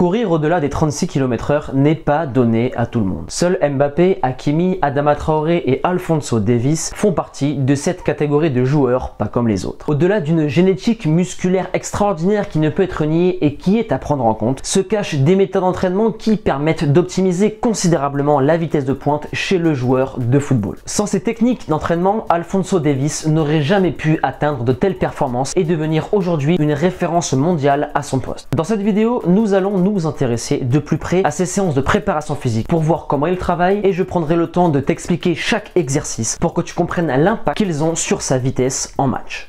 Courir au-delà des 36 km/h n'est pas donné à tout le monde. Seuls Mbappé, Hakimi, Adama Traoré et Alphonso Davies font partie de cette catégorie de joueurs pas comme les autres. Au-delà d'une génétique musculaire extraordinaire qui ne peut être niée et qui est à prendre en compte, se cachent des méthodes d'entraînement qui permettent d'optimiser considérablement la vitesse de pointe chez le joueur de football. Sans ces techniques d'entraînement, Alphonso Davies n'aurait jamais pu atteindre de telles performances et devenir aujourd'hui une référence mondiale à son poste. Dans cette vidéo, nous allons nous intéresser de plus près à ces séances de préparation physique pour voir comment ils travaillent et je prendrai le temps de t'expliquer chaque exercice pour que tu comprennes l'impact qu'ils ont sur sa vitesse en match.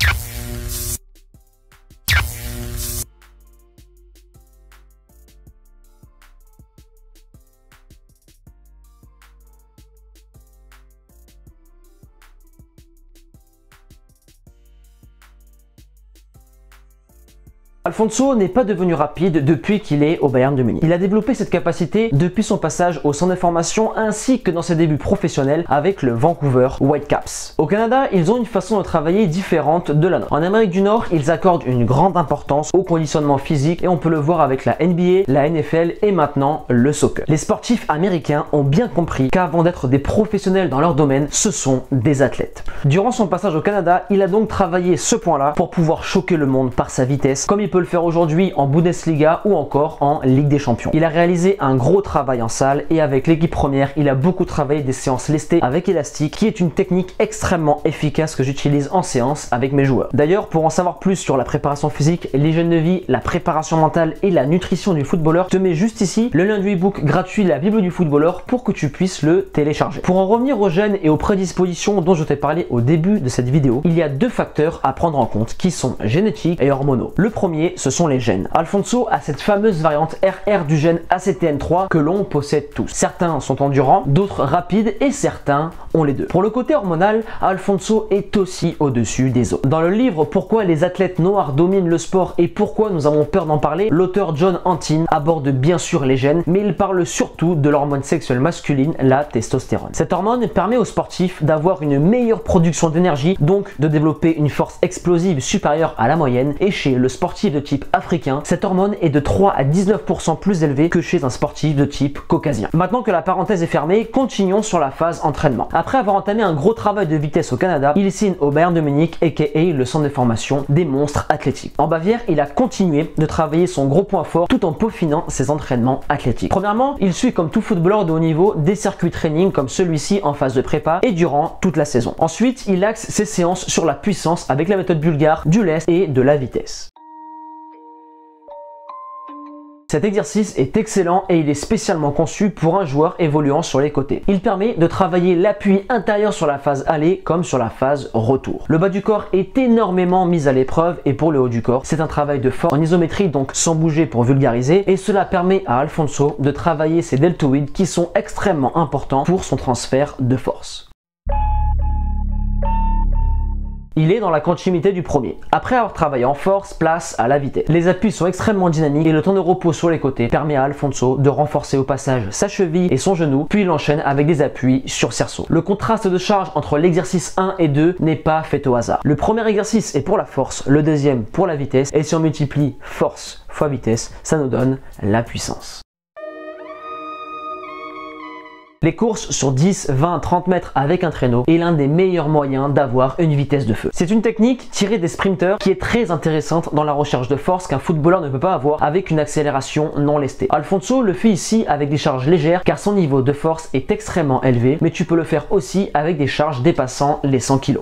Alphonso n'est pas devenu rapide depuis qu'il est au Bayern de Munich. Il a développé cette capacité depuis son passage au centre de formation ainsi que dans ses débuts professionnels avec le Vancouver Whitecaps. Au Canada, ils ont une façon de travailler différente de la nôtre. En Amérique du Nord, ils accordent une grande importance au conditionnement physique et on peut le voir avec la NBA, la NFL et maintenant le soccer. Les sportifs américains ont bien compris qu'avant d'être des professionnels dans leur domaine, ce sont des athlètes. Durant son passage au Canada, il a donc travaillé ce point-là pour pouvoir choquer le monde par sa vitesse, comme il peut le faire aujourd'hui en Bundesliga ou encore en Ligue des Champions. Il a réalisé un gros travail en salle et avec l'équipe première, il a beaucoup travaillé des séances lestées avec élastique qui est une technique extrêmement efficace que j'utilise en séance avec mes joueurs. D'ailleurs, pour en savoir plus sur la préparation physique, l'hygiène de vie, la préparation mentale et la nutrition du footballeur, te mets juste ici le lien du e-book gratuit La Bible du footballeur pour que tu puisses le télécharger. Pour en revenir aux gènes et aux prédispositions dont je t'ai parlé au début de cette vidéo, il y a deux facteurs à prendre en compte qui sont génétiques et hormonaux. Le premier, ce sont les gènes. Alphonso a cette fameuse variante RR du gène ACTN3 que l'on possède tous. Certains sont endurants, d'autres rapides et certains ont les deux. Pour le côté hormonal, Alphonso est aussi au-dessus des autres. Dans le livre Pourquoi les athlètes noirs dominent le sport et pourquoi nous avons peur d'en parler, l'auteur John Antin aborde bien sûr les gènes, mais il parle surtout de l'hormone sexuelle masculine, la testostérone. Cette hormone permet aux sportifs d'avoir une meilleure production d'énergie, donc de développer une force explosive supérieure à la moyenne, et chez le sportif de type africain, cette hormone est de 3 à 19% plus élevée que chez un sportif de type caucasien. Maintenant que la parenthèse est fermée, continuons sur la phase entraînement. Après avoir entamé un gros travail de vitesse au Canada, il signe au Bayern de Munich, aka le centre de formation des monstres athlétiques. En Bavière, il a continué de travailler son gros point fort tout en peaufinant ses entraînements athlétiques. Premièrement, il suit comme tout footballeur de haut niveau des circuits training comme celui-ci en phase de prépa et durant toute la saison. Ensuite, il axe ses séances sur la puissance avec la méthode bulgare, du lest et de la vitesse. Cet exercice est excellent et il est spécialement conçu pour un joueur évoluant sur les côtés. Il permet de travailler l'appui intérieur sur la phase aller comme sur la phase retour. Le bas du corps est énormément mis à l'épreuve et pour le haut du corps, c'est un travail de force en isométrie, donc sans bouger pour vulgariser, et cela permet à Alphonso de travailler ses deltoïdes qui sont extrêmement importants pour son transfert de force. Il est dans la continuité du premier. Après avoir travaillé en force, place à la vitesse. Les appuis sont extrêmement dynamiques et le temps de repos sur les côtés permet à Alphonso de renforcer au passage sa cheville et son genou, puis il enchaîne avec des appuis sur cerceau. Le contraste de charge entre l'exercice 1 et 2 n'est pas fait au hasard. Le premier exercice est pour la force, le deuxième pour la vitesse, et si on multiplie force fois vitesse, ça nous donne la puissance. Les courses sur 10, 20, 30 mètres avec un traîneau est l'un des meilleurs moyens d'avoir une vitesse de feu. C'est une technique tirée des sprinters qui est très intéressante dans la recherche de force qu'un footballeur ne peut pas avoir avec une accélération non lestée. Alphonso le fait ici avec des charges légères car son niveau de force est extrêmement élevé, mais tu peux le faire aussi avec des charges dépassant les 100 kg.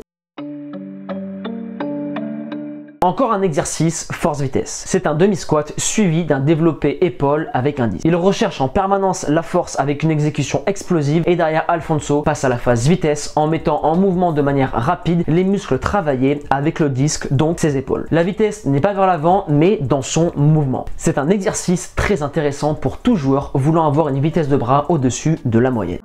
Encore un exercice force-vitesse. C'est un demi-squat suivi d'un développé épaule avec un disque. Il recherche en permanence la force avec une exécution explosive et derrière Alphonso passe à la phase vitesse en mettant en mouvement de manière rapide les muscles travaillés avec le disque, donc ses épaules. La vitesse n'est pas vers l'avant mais dans son mouvement. C'est un exercice très intéressant pour tout joueur voulant avoir une vitesse de bras au-dessus de la moyenne.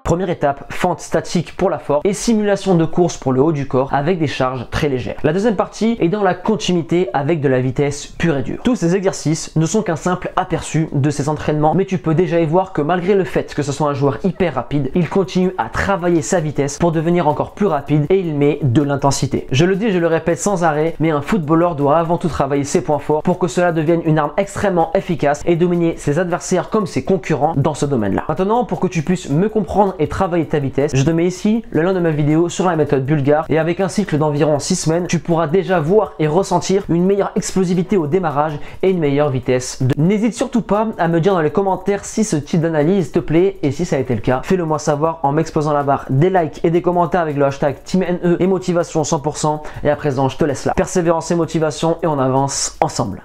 Première étape, fente statique pour la force et simulation de course pour le haut du corps avec des charges très légères. La deuxième partie est dans la continuité avec de la vitesse pure et dure. Tous ces exercices ne sont qu'un simple aperçu de ces entraînements, mais tu peux déjà y voir que malgré le fait que ce soit un joueur hyper rapide, il continue à travailler sa vitesse pour devenir encore plus rapide et il met de l'intensité. Je le dis et je le répète sans arrêt, mais un footballeur doit avant tout travailler ses points forts pour que cela devienne une arme extrêmement efficace et dominer ses adversaires comme ses concurrents dans ce domaine-là. Maintenant, pour que tu puisses me comprendre et travailler ta vitesse, je te mets ici le lien de ma vidéo sur la méthode bulgare et avec un cycle d'environ 6 semaines, tu pourras déjà voir et ressentir une meilleure explosivité au démarrage et une meilleure vitesse. N'hésite surtout pas à me dire dans les commentaires si ce type d'analyse te plaît et si ça a été le cas, fais-le moi savoir en m'exposant la barre des likes et des commentaires avec le hashtag TeamNE et motivation 100%. Et à présent, je te laisse là. Persévérance et motivation et on avance ensemble.